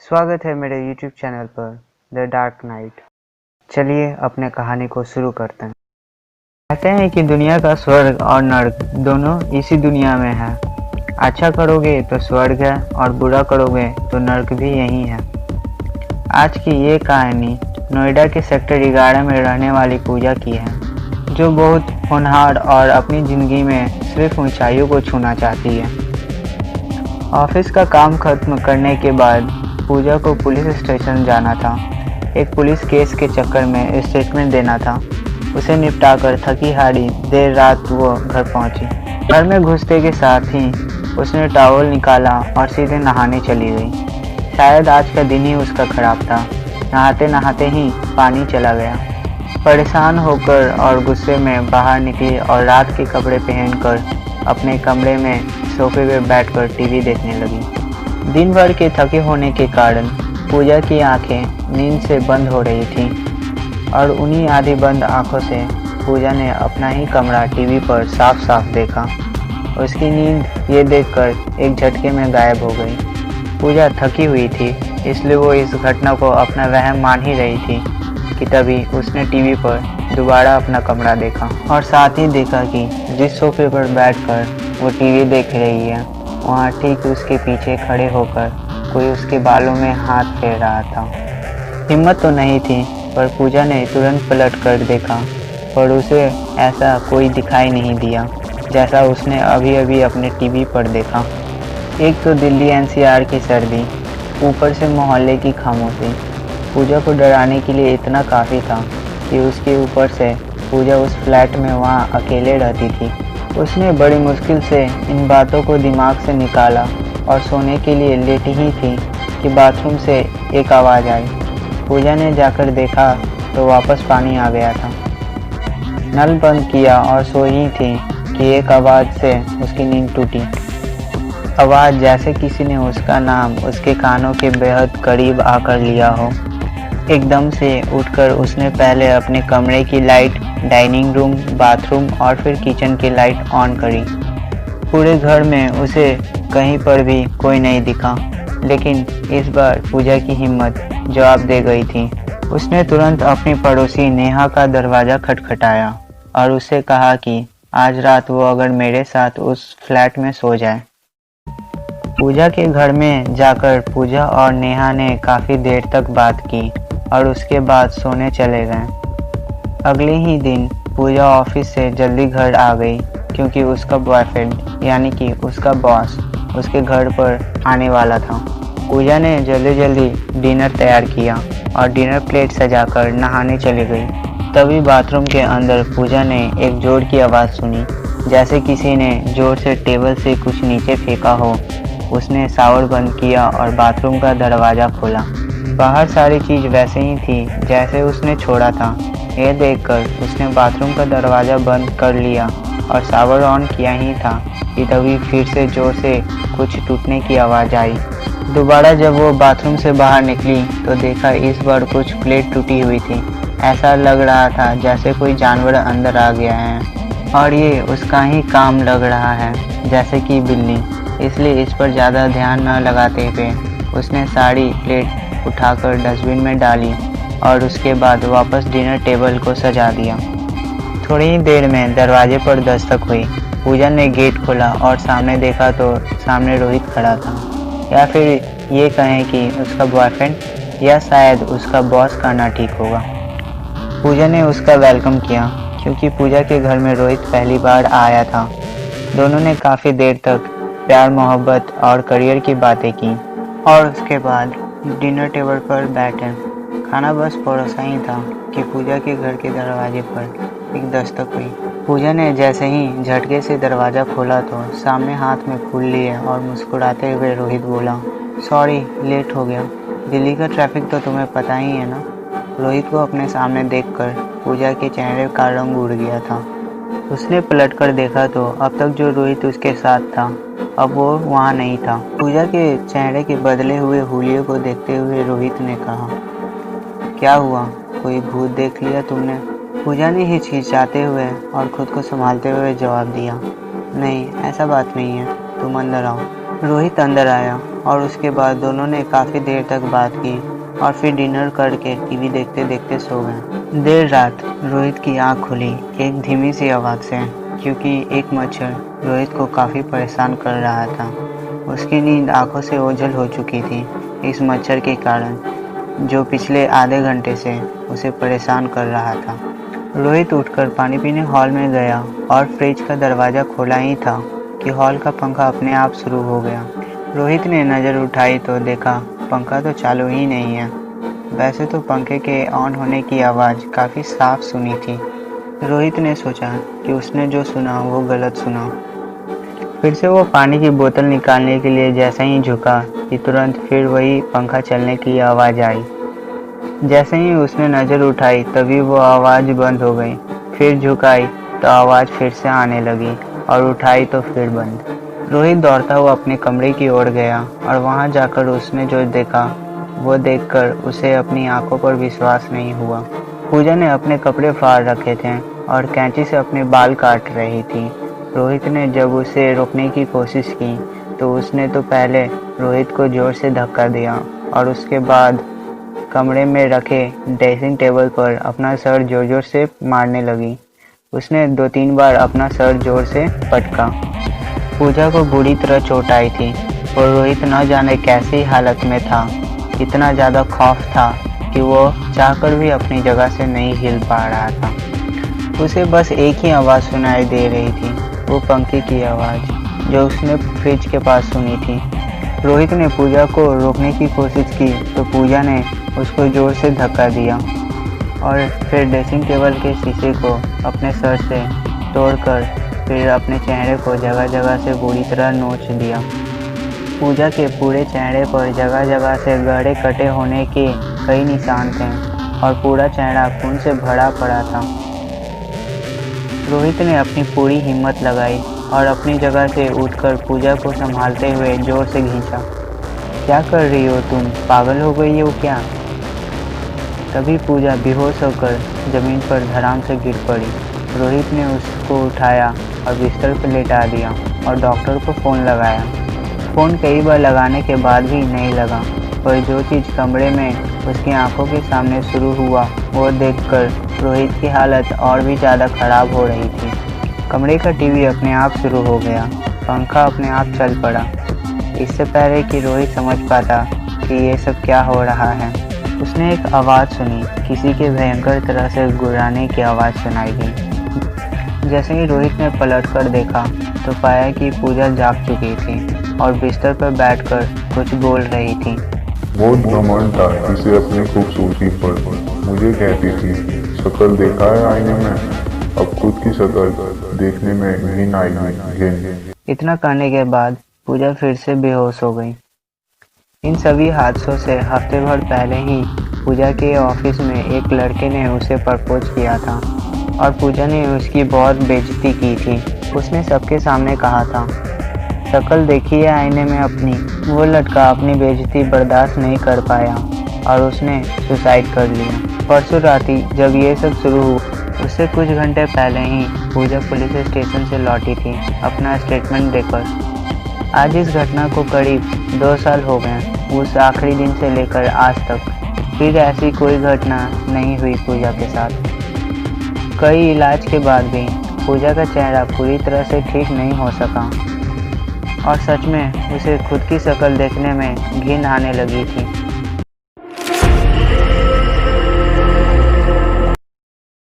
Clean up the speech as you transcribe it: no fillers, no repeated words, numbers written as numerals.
स्वागत है मेरे YouTube चैनल पर द डार्क नाइट। चलिए अपने कहानी को शुरू करते हैं। कहते हैं कि दुनिया का स्वर्ग और नर्क दोनों इसी दुनिया में है। अच्छा करोगे तो स्वर्ग है और बुरा करोगे तो नर्क भी यही है। आज की ये कहानी नोएडा के सेक्टर 11 में रहने वाली पूजा की है, जो बहुत होनहार और अपनी ज़िंदगी में सिर्फ ऊंचाइयों को छूना चाहती है। ऑफिस का काम खत्म करने के बाद पूजा को पुलिस स्टेशन जाना था। एक पुलिस केस के चक्कर में स्टेटमेंट देना था। उसे निपटाकर थकी हारी देर रात वो घर पहुंची। घर में घुसते के साथ ही उसने टॉवल निकाला और सीधे नहाने चली गई। शायद आज का दिन ही उसका खराब था। नहाते नहाते ही पानी चला गया। परेशान होकर और गुस्से में बाहर निकली और रात के कपड़े पहनकर अपने कमरे में सोफे पर बैठकर टीवी देखने लगी। दिन भर के थके होने के कारण पूजा की आंखें नींद से बंद हो रही थीं और उन्हीं आधी बंद आंखों से पूजा ने अपना ही कमरा टीवी पर साफ साफ देखा। उसकी नींद ये देखकर एक झटके में गायब हो गई। पूजा थकी हुई थी, इसलिए वो इस घटना को अपना वहम मान ही रही थी कि तभी उसने टीवी पर दोबारा अपना कमरा देखा और साथ ही देखा कि जिस सोफे पर बैठकर वो टीवी देख रही है, वहाँ ठीक उसके पीछे खड़े होकर कोई उसके बालों में हाथ फेर रहा था। हिम्मत तो नहीं थी, पर पूजा ने तुरंत पलट कर देखा, पर उसे ऐसा कोई दिखाई नहीं दिया जैसा उसने अभी अभी अपने टीवी पर देखा। एक तो दिल्ली एनसीआर की सर्दी, ऊपर से मोहल्ले की खामोशी पूजा को डराने के लिए इतना काफ़ी था कि उसके ऊपर से पूजा उस फ्लैट में वहाँ अकेले रहती थी। उसने बड़ी मुश्किल से इन बातों को दिमाग से निकाला और सोने के लिए लेटी ही थी कि बाथरूम से एक आवाज़ आई। पूजा ने जाकर देखा तो वापस पानी आ गया था। नल बंद किया और सो ही थी कि एक आवाज़ से उसकी नींद टूटी। आवाज़ जैसे किसी ने उसका नाम उसके कानों के बेहद करीब आकर लिया हो। एकदम से उठकर उसने पहले अपने कमरे की लाइट, डाइनिंग रूम, बाथरूम और फिर किचन की लाइट ऑन करी। पूरे घर में उसे कहीं पर भी कोई नहीं दिखा, लेकिन इस बार पूजा की हिम्मत जवाब दे गई थी। उसने तुरंत अपनी पड़ोसी नेहा का दरवाज़ा खटखटाया और उससे कहा कि आज रात वो अगर मेरे साथ उस फ्लैट में सो जाए। पूजा के घर में जाकर पूजा और नेहा ने काफ़ी देर तक बात की और उसके बाद सोने चले गए। अगले ही दिन पूजा ऑफिस से जल्दी घर आ गई क्योंकि उसका बॉयफ्रेंड यानी कि उसका बॉस उसके घर पर आने वाला था। पूजा ने जल्दी जल्दी डिनर तैयार किया और डिनर प्लेट सजाकर नहाने चली गई। तभी बाथरूम के अंदर पूजा ने एक जोर की आवाज़ सुनी, जैसे किसी ने जोर से टेबल से कुछ नीचे फेंका हो। उसने शावर बंद किया और बाथरूम का दरवाज़ा खोला। बाहर सारी चीज़ वैसे ही थी जैसे उसने छोड़ा था। यह देखकर उसने बाथरूम का दरवाज़ा बंद कर लिया और शावर ऑन किया ही था कि तभी फिर से जोर से कुछ टूटने की आवाज़ आई। दोबारा जब वो बाथरूम से बाहर निकली तो देखा इस बार कुछ प्लेट टूटी हुई थी। ऐसा लग रहा था जैसे कोई जानवर अंदर आ गया है और ये उसका ही काम लग रहा है, जैसे कि बिल्ली। इसलिए इस पर ज़्यादा ध्यान न लगाते हुए उसने सारी प्लेट उठाकर डस्टबिन में डाली और उसके बाद वापस डिनर टेबल को सजा दिया। थोड़ी ही देर में दरवाजे पर दस्तक हुई। पूजा ने गेट खोला और सामने देखा तो सामने रोहित खड़ा था, या फिर ये कहें कि उसका बॉयफ्रेंड, या शायद उसका बॉस कहना ठीक होगा। पूजा ने उसका वेलकम किया क्योंकि पूजा के घर में रोहित पहली बार आया था। दोनों ने काफ़ी देर तक प्यार, मोहब्बत और करियर की बातें की और उसके बाद डिनर टेबल पर बैठे। खाना बस परोसा ही था कि पूजा के घर के दरवाजे पर एक दस्तक हुई। पूजा ने जैसे ही झटके से दरवाज़ा खोला तो सामने हाथ में फूल लिए और मुस्कुराते हुए रोहित बोला, सॉरी लेट हो गया। दिल्ली का ट्रैफिक तो तुम्हें पता ही है ना। रोहित को अपने सामने देखकर पूजा के चेहरे का रंग उड़ गया था। उसने पलटकर देखा तो अब तक जो रोहित उसके साथ था अब वो वहाँ नहीं था। पूजा के चेहरे के बदले हुए हुलिये को देखते हुए रोहित ने कहा, क्या हुआ, कोई भूत देख लिया तुमने? पूजा ने हिचकिचाते हुए और खुद को संभालते हुए जवाब दिया, नहीं ऐसा बात नहीं है, तुम अंदर आओ। रोहित अंदर आया और उसके बाद दोनों ने काफ़ी देर तक बात की और फिर डिनर करके टीवी देखते देखते सो गए। देर रात रोहित की आंख खुली एक धीमी सी आवाज़ से, क्योंकि एक मच्छर रोहित को काफ़ी परेशान कर रहा था। उसकी नींद आंखों से ओझल हो चुकी थी इस मच्छर के कारण, जो पिछले आधे घंटे से उसे परेशान कर रहा था। रोहित उठकर पानी पीने हॉल में गया और फ्रिज का दरवाज़ा खोला ही था कि हॉल का पंखा अपने आप शुरू हो गया। रोहित ने नज़र उठाई तो देखा पंखा तो चालू ही नहीं है। वैसे तो पंखे के ऑन होने की आवाज़ काफ़ी साफ सुनी थी। रोहित ने सोचा कि उसने जो सुना वो गलत सुना। फिर से वो पानी की बोतल निकालने के लिए जैसे ही झुका कि तुरंत फिर वही पंखा चलने की आवाज़ आई। जैसे ही उसने नज़र उठाई तभी वो आवाज़ बंद हो गई। फिर झुकाई तो आवाज़ फिर से आने लगी और उठाई तो फिर बंद। रोहित दौड़ता हुआ अपने कमरे की ओर गया और वहाँ जाकर उसने जो देखा वो देखकर उसे अपनी आंखों पर विश्वास नहीं हुआ। पूजा ने अपने कपड़े फाड़ रखे थे और कैंची से अपने बाल काट रही थी। रोहित ने जब उसे रोकने की कोशिश की तो उसने तो पहले रोहित को जोर से धक्का दिया और उसके बाद कमरे में रखे ड्रेसिंग टेबल पर अपना सर जोर जोर से मारने लगी। उसने 2-3 बार अपना सर जोर से पटका। पूजा को बुरी तरह चोट आई थी और रोहित न जाने कैसी हालत में था। इतना ज़्यादा खौफ था कि वो चाहकर भी अपनी जगह से नहीं हिल पा रहा था। उसे बस एक ही आवाज़ सुनाई दे रही थी, वो पंखे की आवाज़ जो उसने फ्रिज के पास सुनी थी। रोहित ने पूजा को रोकने की कोशिश की तो पूजा ने उसको जोर से धक्का दिया और फिर ड्रेसिंग टेबल के शीशे को अपने सर से तोड़कर फिर अपने चेहरे को जगह जगह से बुरी तरह नोच दिया। पूजा के पूरे चेहरे पर जगह जगह से गहरे कटे होने के कई निशान थे और पूरा चेहरा खून से भरा पड़ा था। रोहित ने अपनी पूरी हिम्मत लगाई और अपनी जगह से उठकर पूजा को संभालते हुए जोर से खींचा। क्या कर रही हो तुम? पागल हो गई हो क्या? तभी पूजा बेहोश होकर जमीन पर धड़ाम से गिर पड़ी। रोहित ने उसको उठाया और बिस्तर पर लेटा दिया और डॉक्टर को फ़ोन लगाया। फ़ोन कई बार लगाने के बाद भी नहीं लगा, पर जो चीज़ कमरे में उसकी आंखों के सामने शुरू हुआ वो देखकर रोहित की हालत और भी ज़्यादा ख़राब हो रही थी। कमरे का टीवी अपने आप शुरू हो गया, पंखा अपने आप चल पड़ा। इससे पहले कि रोहित समझ पाता कि ये सब क्या हो रहा है, उसने एक आवाज़ सुनी। किसी के भयंकर तरह से गुर्राने की आवाज़ सुनाई दी। जैसे ही रोहित ने पलटकर देखा तो पाया कि पूजा जाग चुकी थी और बिस्तर पर बैठकर कुछ बोल रही थी। बहुत घमंड था इसे अपनी खूबसूरती पर। मुझे कहती थी, शक्ल देखा है आईने में? अब खुद की शक्ल देखने में घिन आएगी। इतना कहने के बाद पूजा फिर से बेहोश हो गई। इन सभी हादसों से हफ्ते भर पहले ही पूजा के ऑफिस में एक लड़के ने उसे प्रपोज किया था और पूजा ने उसकी बहुत बेइज्जती की थी। उसने सबके सामने कहा था, शक्ल देखी है आईने में अपनी। वो लड़का अपनी बेइज्जती बर्दाश्त नहीं कर पाया और उसने सुसाइड कर लिया। परसों राती जब ये सब शुरू हुआ उससे कुछ घंटे पहले ही पूजा पुलिस स्टेशन से लौटी थी अपना स्टेटमेंट देकर। आज इस घटना को करीब 2 साल हो गए, उस आखिरी दिन से लेकर आज तक फिर ऐसी कोई घटना नहीं हुई पूजा के साथ। कई इलाज के बाद भी पूजा का चेहरा पूरी तरह से ठीक नहीं हो सका और सच में उसे खुद की शक्ल देखने में घिन आने लगी थी।